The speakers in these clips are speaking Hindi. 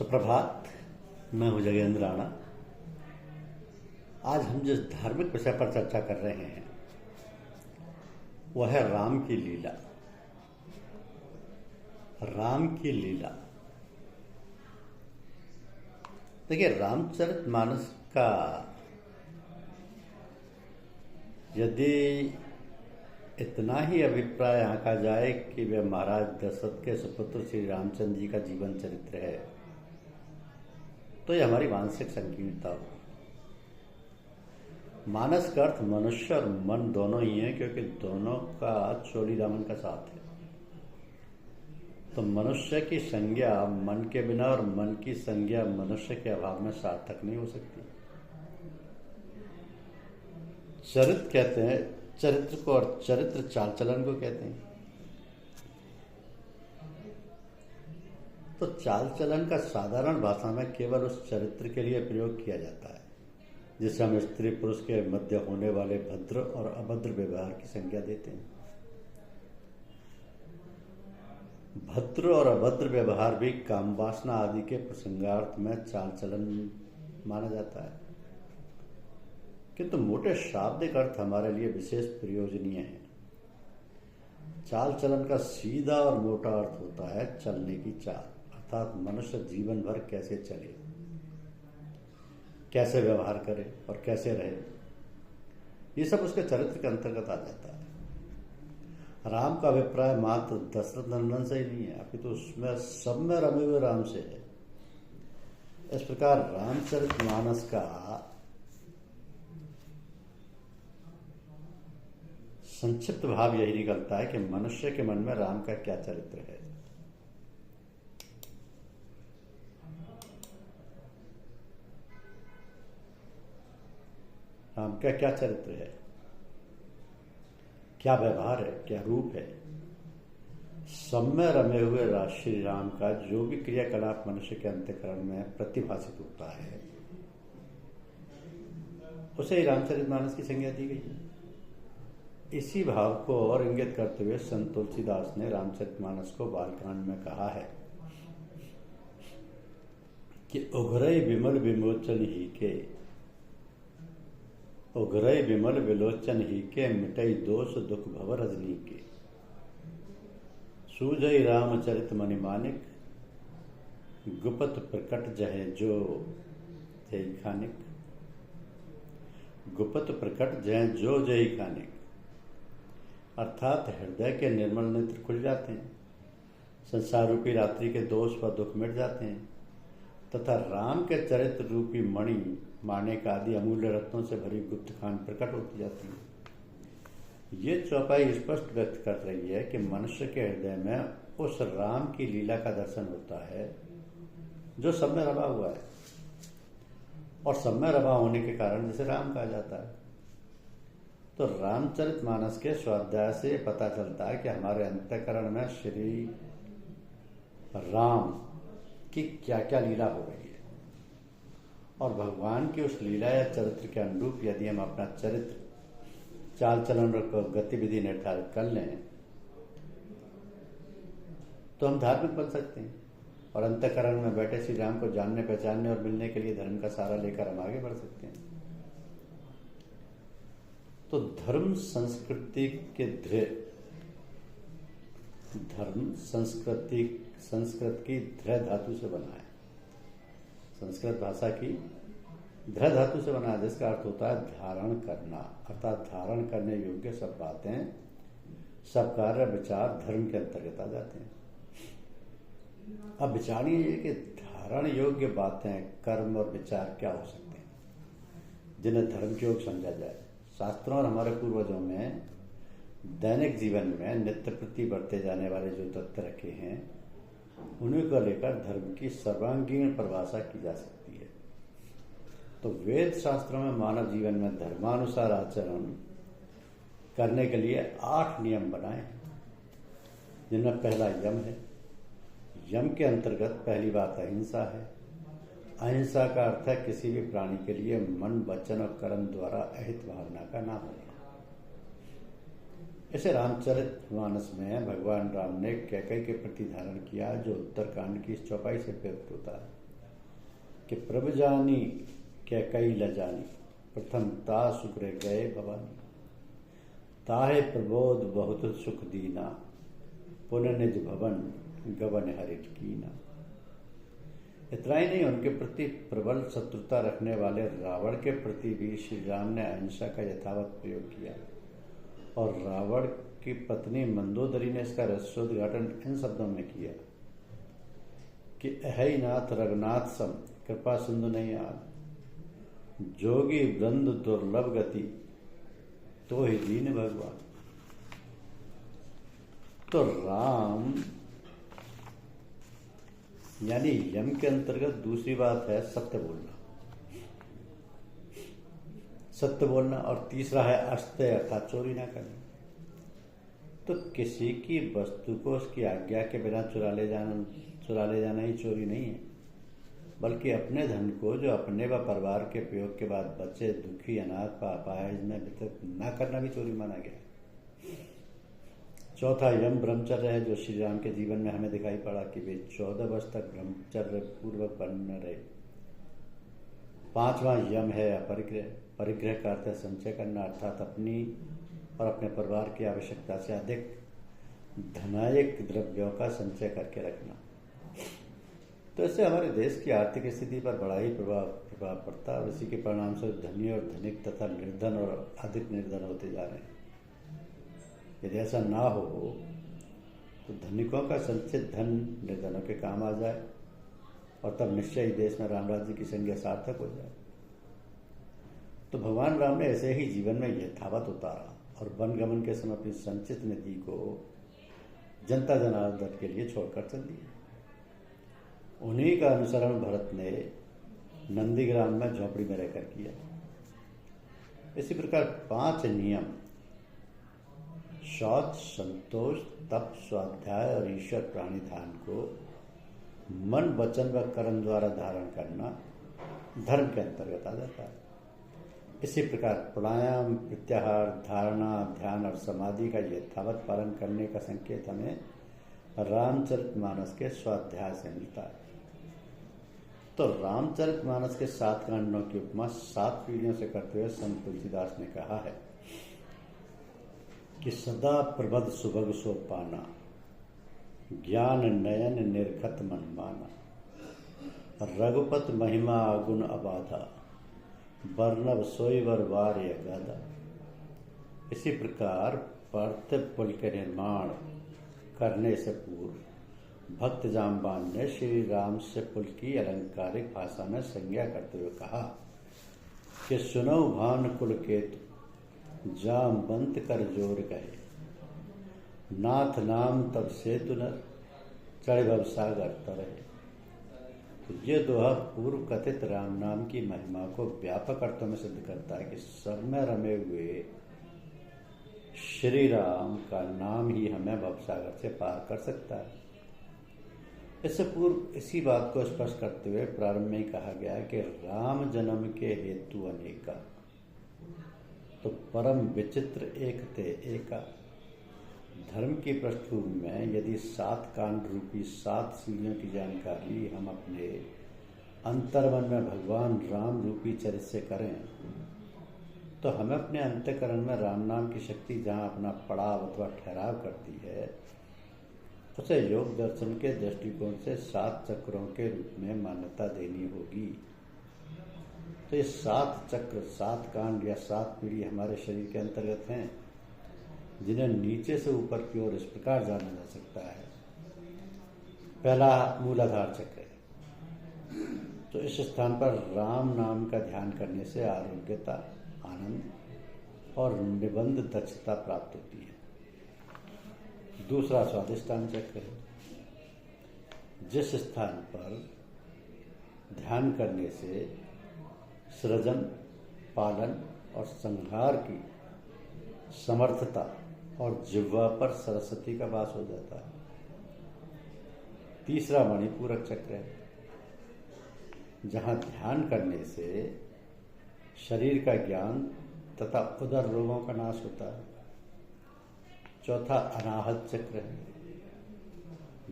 सुप्रभात। मैं हूं जगेंद्र राणा। आज हम जिस धार्मिक विषय पर चर्चा कर रहे हैं वह है राम की लीला। राम की लीला। देखिए, रामचरितमानस का यदि इतना ही अभिप्राय आंका जाए कि वह महाराज दशरथ के सुपुत्र श्री रामचंद्र जी का जीवन चरित्र है, तो यह हमारी मानसिक संकीर्णता हो। मानस का अर्थ मनुष्य और मन दोनों ही है, क्योंकि दोनों का चोली दामन का साथ है। तो मनुष्य की संज्ञा मन के बिना और मन की संज्ञा मनुष्य के अभाव में सार्थक नहीं हो सकती। चरित्र कहते हैं चरित्र को, और चरित्र चाल चलन को कहते हैं। तो चाल चलन का साधारण भाषा में केवल उस चरित्र के लिए प्रयोग किया जाता है जिसे हम स्त्री पुरुष के मध्य होने वाले भद्र और अभद्र व्यवहार की संज्ञा देते हैं। भद्र और अभद्र व्यवहार भी कामवासना आदि के प्रसंगार्थ में चाल चलन माना जाता है, किंतु मोटे शाब्दिक अर्थ हमारे लिए विशेष प्रयोजनीय है। चाल चलन का सीधा और मोटा अर्थ होता है चलने की चाल, अर्थात मनुष्य जीवन भर कैसे चले, कैसे व्यवहार करे और कैसे रहे। ये सब उसके चरित्र के अंतर्गत आ जाता है। राम का अभिप्राय मात्र दशरथ नंदन से ही नहीं है, अपितु उसमें सब में रमे हुए राम से है। इस प्रकार रामचरितमानस का संक्षिप्त भाव यही निकलता है कि मनुष्य के मन में राम का क्या चरित्र है। राम का क्या चरित्र है, क्या व्यवहार है, क्या रूप है। सब में रमे हुए श्री राम का जो भी क्रियाकलाप मनुष्य के अंतःकरण में प्रतिभासित होता है, उसे ही रामचरितमानस की संज्ञा दी गई है। इसी भाव को और इंगित करते हुए संत तुलसीदास ने रामचरितमानस को बालकांड में कहा है कि उघरई विमल विमोचन ही के, उघरई विमल विलोचन ही के, मिटई दोष दुख भव रजनी के। सूझई रामचरित मणि मानिक, गुपत प्रकट जहे जो जय खानिक। गुपत प्रकट जहे जो जय खानिक, अर्थात हृदय के निर्मल नेत्र खुल जाते हैं, संसार रूपी रात्रि के दोष व दुख मिट जाते हैं, तथा राम के चरित्र रूपी मणि माणिक आदि अमूल्य रत्नों से भरी गुप्त खान प्रकट होती जाती है। ये चौपाई स्पष्ट व्यक्त कर रही है कि मनुष्य के हृदय में उस राम की लीला का दर्शन होता है जो सब में रवा हुआ है, और सब में रवा होने के कारण जिसे राम कहा जाता है। तो रामचरितमानस के स्वाध्याय से पता चलता है कि हमारे अंतःकरण में श्री राम की क्या क्या लीला हो रही है, और भगवान की उस लीला या चरित्र के अनुरूप यदि हम अपना चरित्र, चाल चलन और गतिविधि निर्धारित कर लें तो हम धार्मिक बन सकते हैं, और अंतःकरण में बैठे श्री राम को जानने, पहचानने और मिलने के लिए धर्म का सहारा लेकर हम आगे बढ़ सकते हैं। तो धर्म संस्कृति के धर्म संस्कृत की ध्र धातु से बना है। संस्कृत भाषा की ध्र धातु से बना है, जिसका अर्थ होता है धारण करना, अर्थात धारण करने योग्य सब बातें, सब कार्य विचार धर्म के अंतर्गत आ जाते हैं। अब विचारणीय ये कि धारण योग्य बातें, कर्म और विचार क्या हो सकते हैं जिन्हें धर्म के योग समझा जाए। शास्त्रों और हमारे पूर्वजों में दैनिक जीवन में नित्य प्रति बरते जाने वाले जो तत्व रखे हैं, उन्हीं को लेकर धर्म की सर्वांगीण परिभाषा की जा सकती है। तो वेद शास्त्रों में मानव जीवन में धर्मानुसार आचरण करने के लिए 8 नियम बनाए हैं, जिनमें पहला यम है। यम के अंतर्गत पहली बात अहिंसा है। अहिंसा का अर्थ है किसी भी प्राणी के लिए मन, वचन और कर्म द्वारा अहित भावना का ना होना। इसे रामचरितमानस में भगवान राम ने कैकेयी के प्रति धारण किया, जो उत्तरकांड की इस चौपाई से व्यक्त होता है। कि प्रभु जानी क्या कई ल जानी, प्रथम ता सुग्रे गए भवानी, ताहे प्रबोध बहुत सुख दीना, पुनः निज भवन गवन हरिट कीना। इतना ही नहीं, उनके प्रति प्रबल शत्रुता रखने वाले रावण के प्रति भी श्री राम ने अहिंसा का यथावत प्रयोग किया और रावण की पत्नी मंदोदरी ने इसका रहस्योद्घाटन इन शब्दों में किया कि अहै नाथ रघुनाथ सम कृपा सिंधु नहीं आद, जोगी वृंद दुर्लभ गति तो ही दीन भगवान। तो राम यानी यम के अंतर्गत दूसरी बात है सत्य बोलना, सत्य बोलना, और तीसरा है अस्त्य अर्थात चोरी ना करना। तो किसी की वस्तु को उसकी आज्ञा के बिना चुरा ले जाना ही चोरी नहीं है, बल्कि अपने धन को जो अपने व परिवार के प्रयोग के बाद बच्चे दुखी अनाथ व अपाहिज में वितरित न करना भी चोरी माना गया है। चौथा यम ब्रह्मचर्य है, जो श्री राम के जीवन में हमें दिखाई पड़ा कि वे 14 वर्ष तक ब्रह्मचर्य पूर्वक बने रहे। पांचवा यम है अपरिग्रह। परिग्रह का अर्थ है संचय करना, अर्थात अपनी और अपने परिवार की आवश्यकता से अधिक धनायक द्रव्यों का संचय करके रखना। तो इससे हमारे देश की आर्थिक स्थिति पर बड़ा ही प्रभाव पड़ता है और इसी के परिणाम से धनी और धनिक तथा निर्धन और अधिक निर्धन होते जा रहे हैं। यदि ऐसा ना हो तो धनिकों का संचित धन निर्धनों के काम आ जाए और तब निश्चय ही देश में राम राज्य की संज्ञा सार्थक हो जाए। तो भगवान राम ने ऐसे ही जीवन में यथावत उतारा और वनगमन के समय अपनी संचित निधि को जनता जनार्दन के लिए छोड़कर चल दिया। उन्हीं का अनुसरण भरत ने नंदीग्राम में झोपड़ी में रहकर किया। इसी प्रकार 5 नियम शौच, संतोष, तप, स्वाध्याय और ईश्वर प्राणिधान को मन, वचन व कर्म द्वारा धारण करना धर्म के अंतर्गत आ जाता है। इसी प्रकार प्राणायाम, प्रत्याहार, धारणा, ध्यान और समाधि का यथावत पालन करने का संकेत हमें रामचरितमानस के स्वाध्याय से मिलता है। तो रामचरितमानस के 7 कांडों की उपमा 7 पीढ़ियों से करते हुए संत तुलसीदास ने कहा है कि सदा प्रबद सुभग सो पाना, ज्ञान नयन निर्घत मन माना, रघुपत महिमा गुण अबाधा, वर्णव सोईवर वार्य गादा। इसी प्रकार पार्थिव पुल के निर्माण करने से पूर्व भक्त जाम्बान ने श्री राम से पुल की अलंकारिक भाषा में संज्ञा करते हुए कहा कि सुनो भान कुल केतु, जामवंत कर जोर गए, नाथ नाम तब सेतु नर, चढ़ भव सागर तरहे। तो ये दोहा पूर्व कथित राम नाम की महिमा को व्यापक अर्थों में सिद्ध करता है कि सब में रमे हुए श्री राम का नाम ही हमें भवसागर से पार कर सकता है। इससे पूर्व इसी बात को स्पष्ट करते हुए प्रारंभ में ही कहा गया है कि राम जन्म के हेतु अनेका, तो परम विचित्र एक थे एका। धर्म की पृष्ठभूमि में यदि 7 कांड रूपी 7 सीढ़ियों की जानकारी हम अपने अंतर्मन में भगवान राम रूपी चरित्र से करें तो हमें अपने अंतःकरण में राम नाम की शक्ति जहाँ अपना पड़ाव अथवा ठहराव करती है, उसे योग दर्शन के दृष्टिकोण से 7 चक्रों के रूप में मान्यता देनी होगी। तो ये 7 चक्र, 7 कांड या 7 पीढ़ी हमारे शरीर के अंतर्गत हैं, जिन्हें नीचे से ऊपर की ओर इस प्रकार जाना जा सकता है। पहला मूलाधार चक्र है। तो इस स्थान पर राम नाम का ध्यान करने से आरोग्यता, आनंद और निबंध दक्षता प्राप्त होती है। दूसरा स्वाधिष्ठान चक्र है, जिस स्थान पर ध्यान करने से सृजन, पालन और संहार की समर्थता और जिह्वा पर सरस्वती का वास हो जाता है। तीसरा मणिपूरक चक्र है, जहाँ ध्यान करने से शरीर का ज्ञान तथा उदर रोगों का नाश होता है। चौथा अनाहत चक्र है,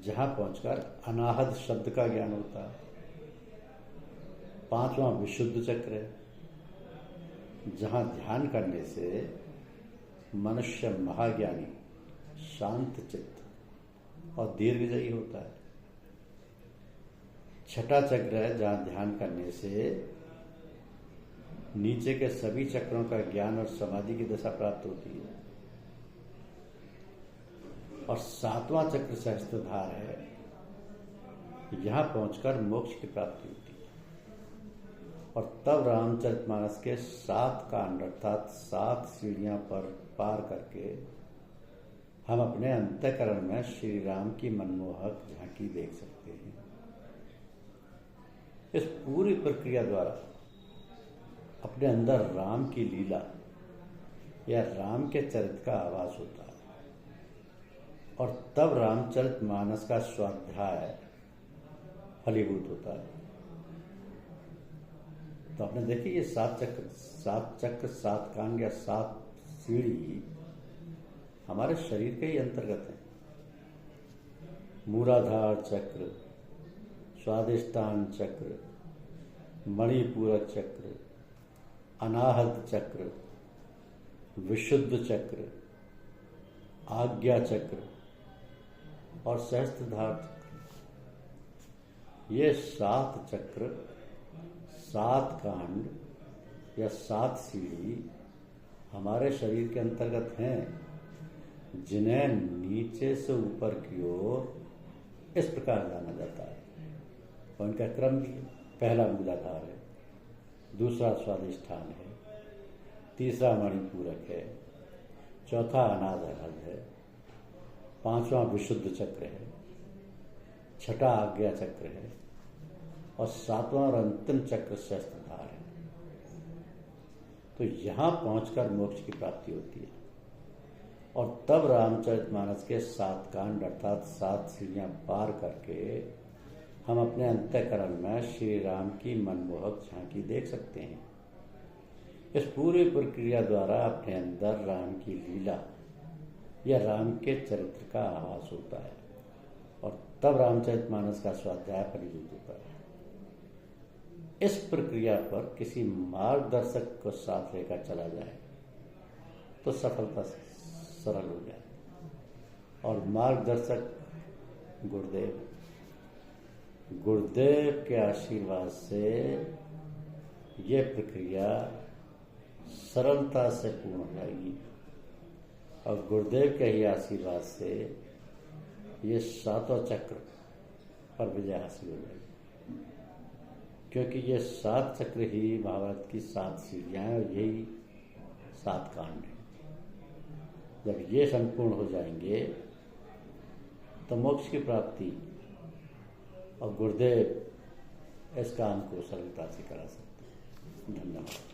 जहाँ पहुंचकर अनाहत शब्द का ज्ञान होता है। 5वां विशुद्ध चक्र है, जहाँ ध्यान करने से मनुष्य महाज्ञानी, शांत चित्त और दीर्घजयी होता है। 6ठा चक्र है, जहाँ ध्यान करने से नीचे के सभी चक्रों का ज्ञान और समाधि की दशा प्राप्त होती है। और 7वां चक्र सहस्त्रधार है, यहां पहुंचकर मोक्ष की प्राप्ति होती है। और तब रामचरितमानस के 7 कांड अर्थात 7 सीढ़ियां पर पार करके हम अपने अंतःकरण में श्री राम की मनमोहक झांकी देख सकते हैं। इस पूरी प्रक्रिया द्वारा अपने अंदर राम की लीला या राम के चरित्र का आभास होता है। और तब रामचरितमानस का स्वाध्याय फलीभूत होता है। तो आपने देखी ये 7 चक्र 7 कांड या 7 सीढ़ी हमारे शरीर के ही अंतर्गत है। मूलाधार चक्र, स्वादिष्टान चक्र, मणिपूरक चक्र, अनाहत चक्र, विशुद्ध चक्र, आज्ञा चक्र और सहस्त्रधार चक्र। ये 7 चक्र, 7 कांड या 7 सीढ़ी हमारे शरीर के अंतर्गत हैं, जिन्हें नीचे से ऊपर की ओर इस प्रकार जाना जाता है। और इनका क्रम भी है। पहला मूलाधार है, दूसरा स्वादिष्ठान है, तीसरा मणिपूरक है, चौथा अनाहत है, 5वां विशुद्ध चक्र है, 6ठा आज्ञा चक्र है और 7वां और अंतिम चक्र सहस्त्रधार है। तो यहां पहुंचकर मोक्ष की प्राप्ति होती है। और तब रामचरितमानस के 7 कांड अर्थात 7 सीढ़ियां पार करके हम अपने अंतःकरण में श्री राम की मनमोहक झांकी देख सकते हैं। इस पूरी प्रक्रिया द्वारा अपने अंदर राम की लीला या राम के चरित्र का आभास होता है। और तब रामचरितमानस का स्वाध्याय फलीभूत होता है। इस प्रक्रिया पर किसी मार्गदर्शक को साथ लेकर चला जाए तो सफलता सरल हो जाए। और मार्गदर्शक गुरुदेव के आशीर्वाद से ये प्रक्रिया सरलता से पूर्ण हो जाएगी। और गुरुदेव के ही आशीर्वाद से ये 7 चक्र पर विजय हासिल हो जाएगी। क्योंकि ये 7 चक्र ही महाभारत की 7 सीढ़ियां हैं और यही 7 कांड हैं। जब ये संपूर्ण हो जाएंगे तो मोक्ष की प्राप्ति और गुरुदेव इस काम को सरलता से करा सकते हैं। धन्यवाद।